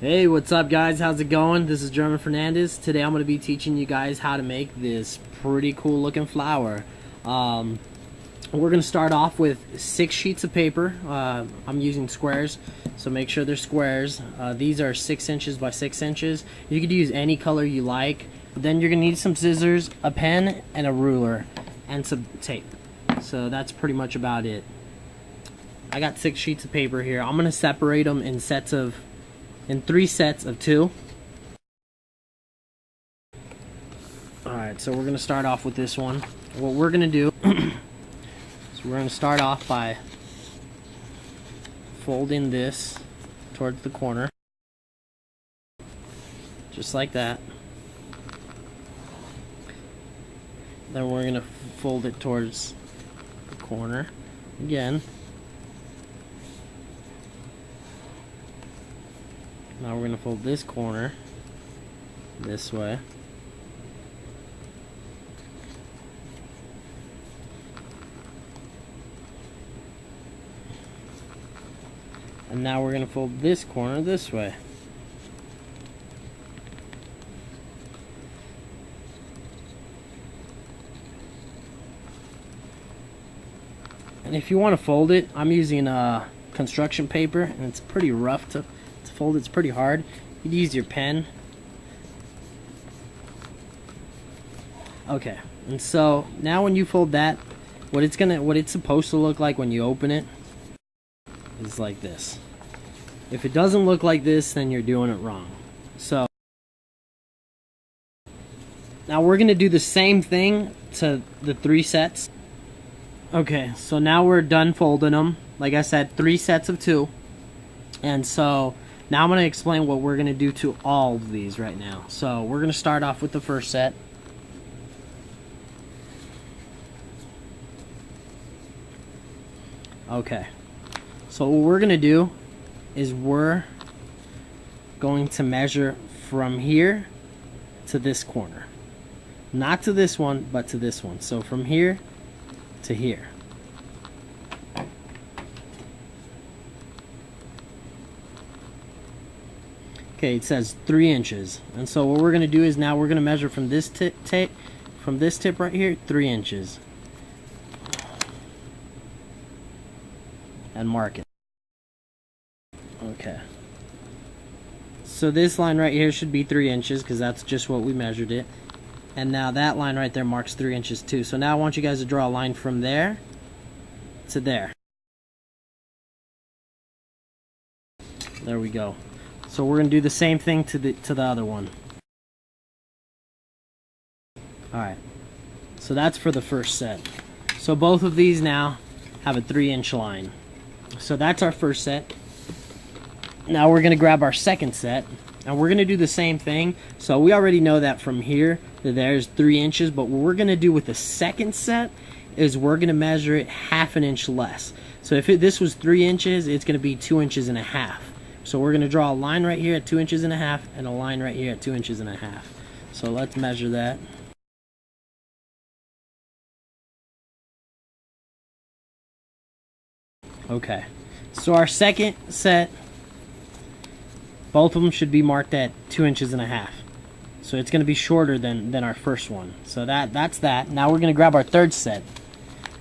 Hey, what's up guys? How's it going? This is German Fernandez. Today I'm going to be teaching you guys how to make this pretty cool looking flower. We're going to start off with 6 sheets of paper. I'm using squares, so make sure they're squares. These are 6 inches by 6 inches. You could use any color you like. But then you're going to need some scissors, a pen, and a ruler, and some tape. So that's pretty much about it. I got 6 sheets of paper here. I'm going to separate them in 3 sets of 2. Alright, so we're going to start off with this one. What we're going to do is we're going to start off by folding this towards the corner. Just like that. Then we're going to fold it towards the corner again. Now we're going to fold this corner this way. And now we're going to fold this corner this way. And if you want to fold it, I'm using construction paper, and it's pretty rough to fold. It's pretty hard. You'd use your pen. Okay, and so now when you fold that, what it's supposed to look like when you open it is like this. If it doesn't look like this, then you're doing it wrong. So now we're gonna do the same thing to the 3 sets. Okay, so now we're done folding them. Like I said, 3 sets of 2. And so now I'm going to explain what we're going to do to all of these right now. So we're going to start off with the first set. Okay, so what we're going to do is we're going to measure from here to this corner. Not to this one, but to this one. So from here to here. Okay, it says 3 inches. And so what we're going to do is now we're going to measure from this tip right here, 3 inches. And mark it. Okay. So this line right here should be 3 inches because that's just what we measured it. And now that line right there marks 3 inches too. So now I want you guys to draw a line from there to there. There we go. So we're going to do the same thing to the other one. Alright. So that's for the first set. So both of these now have a 3-inch line. So that's our first set. Now we're going to grab our second set. And we're going to do the same thing. So we already know that from here to there's 3 inches. But what we're going to do with the second set is we're going to measure it 1/2 inch less. So if this was 3 inches, it's going to be 2.5 inches. So we're going to draw a line right here at 2.5 inches and a line right here at 2.5 inches. So let's measure that. Okay. So our second set, both of them should be marked at 2.5 inches. So it's going to be shorter than our first one. So that's that. Now we're going to grab our third set,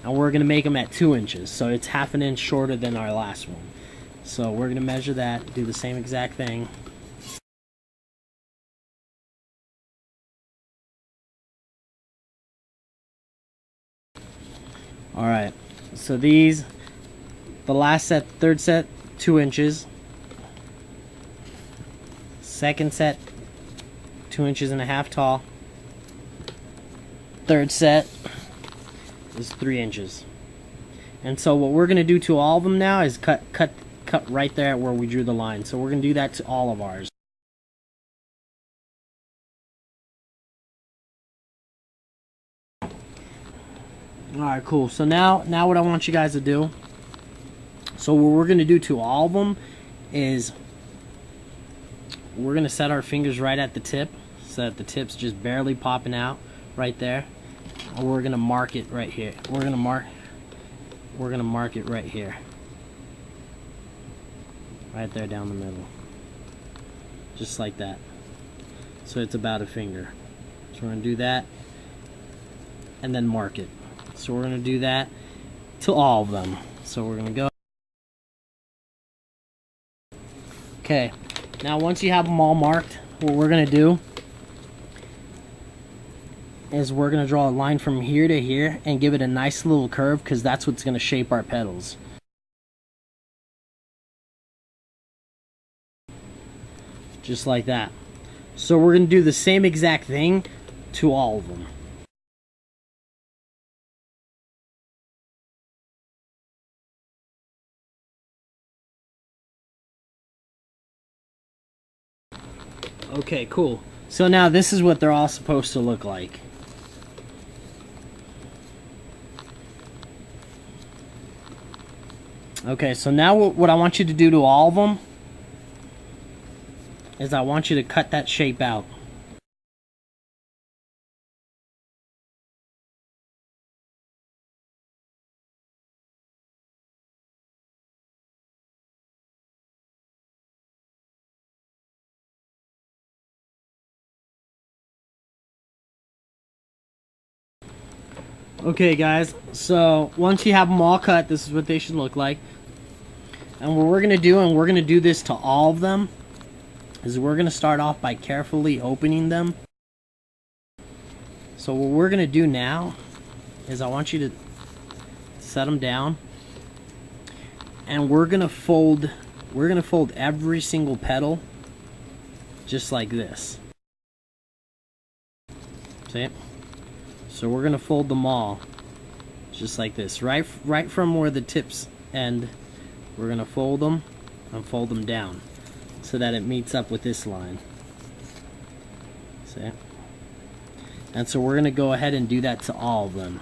and we're going to make them at 2 inches. So it's 1/2 inch shorter than our last one. So we're going to measure that, do the same exact thing. Alright, so these, the last set, third set, 2 inches. Second set, 2.5 inches tall. Third set is 3 inches. And so what we're going to do to all of them now is cut right there where we drew the line. So we're going to do that to all of ours. Alright, cool. So now what I want you guys to do, so what we're going to do to all of them is we're going to set our fingers right at the tip so that the tip's just barely popping out right there. And we're going to mark it right here. We're going to mark it right here. Right there down the middle. just like that. So it's about a finger. So we're going to do that and then mark it. So we're going to do that to all of them. So we're going to go. Okay, now once you have them all marked, what we're going to do is we're going to draw a line from here to here and give it a nice little curve, because that's what's going to shape our petals. Just like that. So we're going to do the same exact thing to all of them. Okay, cool. So now this is what they're all supposed to look like. Okay, so now what I want you to do to all of them is I want you to cut that shape out. Okay guys, so once you have them all cut, this is what they should look like. And what we're going to do, and we're going to do this to all of them, is we're going to start off by carefully opening them. So what we're going to do now is I want you to set them down, and we're going to fold every single petal just like this. See it? So we're going to fold them all just like this, right from where the tips end. We're going to fold them and fold them down so that it meets up with this line. See? And so we're going to go ahead and do that to all of them.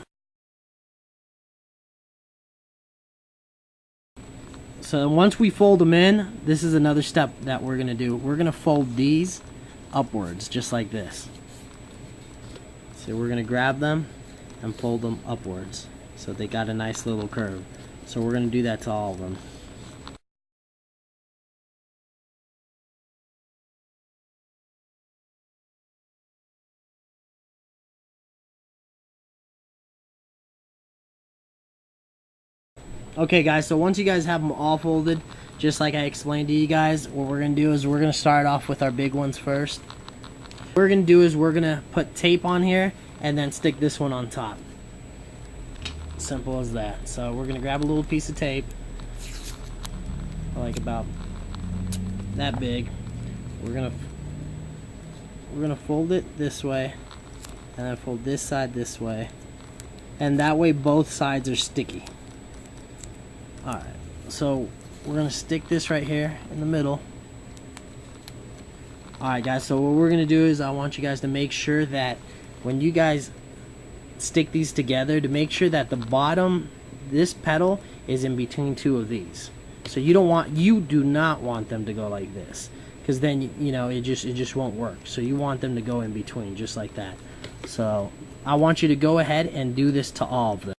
So once we fold them in, this is another step that we're going to do. We're going to fold these upwards just like this. So we're going to grab them and fold them upwards so they got a nice little curve. So we're going to do that to all of them. Okay guys, so once you guys have them all folded, just like I explained to you guys, what we're going to do is we're going to start off with our big ones first. What we're going to do is we're going to put tape on here and then stick this one on top. Simple as that. So we're going to grab a little piece of tape, like about that big. We're going to fold it this way and then fold this side this way, and that way both sides are sticky. Alright, so we're going to stick this right here in the middle. Alright guys, so what we're going to do is I want you guys to make sure that when you guys stick these together, to make sure that the bottom, this petal, is in between two of these. So you do not want them to go like this, because then you know it just won't work. So you want them to go in between just like that. So I want you to go ahead and do this to all of them.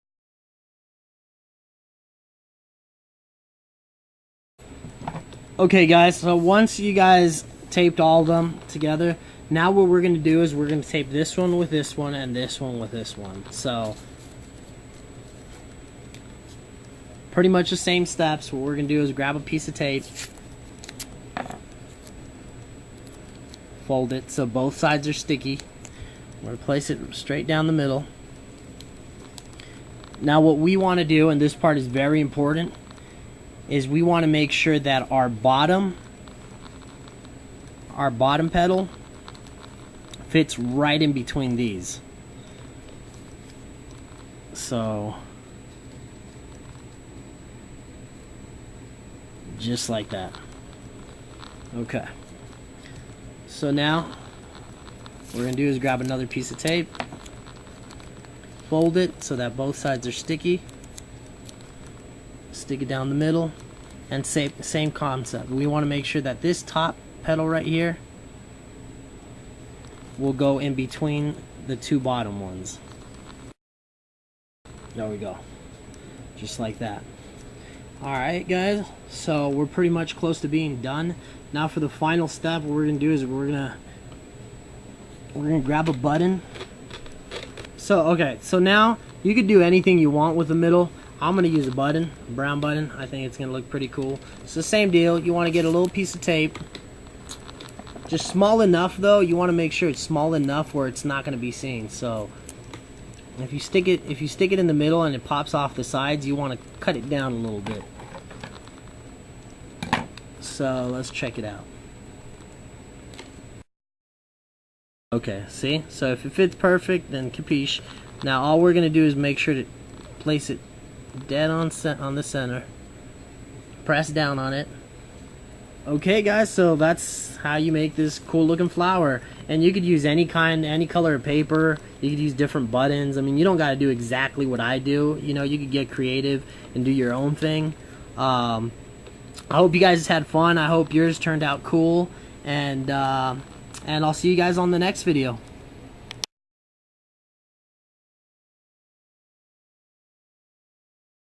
Okay guys, so once you guys taped all of them together, now what we're going to do is we're going to tape this one with this one and this one with this one. So pretty much the same steps. What we're going to do is grab a piece of tape, fold it so both sides are sticky. We're going to place it straight down the middle. Now what we want to do, and this part is very important, is we want to make sure that our bottom petal fits right in between these. So just like that. Okay. So now what we're going to do is grab another piece of tape, fold it so that both sides are sticky, stick it down the middle, and same concept. We want to make sure that this top petal right here will go in between the two bottom ones. There we go. Just like that. Alright guys, so we're pretty much close to being done. Now for the final step, what we're gonna do is we're gonna grab a button. So okay, so now you could do anything you want with the middle. I'm gonna use a button, a brown button. I think it's gonna look pretty cool. It's the same deal. You want to get a little piece of tape, just small enough though. You want to make sure it's small enough where it's not gonna be seen. So if you stick it in the middle and it pops off the sides, you want to cut it down a little bit. So let's check it out. Okay, see? So if it fits perfect, then capiche. Now all we're gonna do is make sure to place it dead on the center. Press down on it. Okay guys, so that's how you make this cool looking flower. And you could use any color of paper. You could use different buttons. I mean, you don't gotta do exactly what I do. You know, you could get creative and do your own thing. I hope you guys had fun. I hope yours turned out cool. And I'll see you guys on the next video.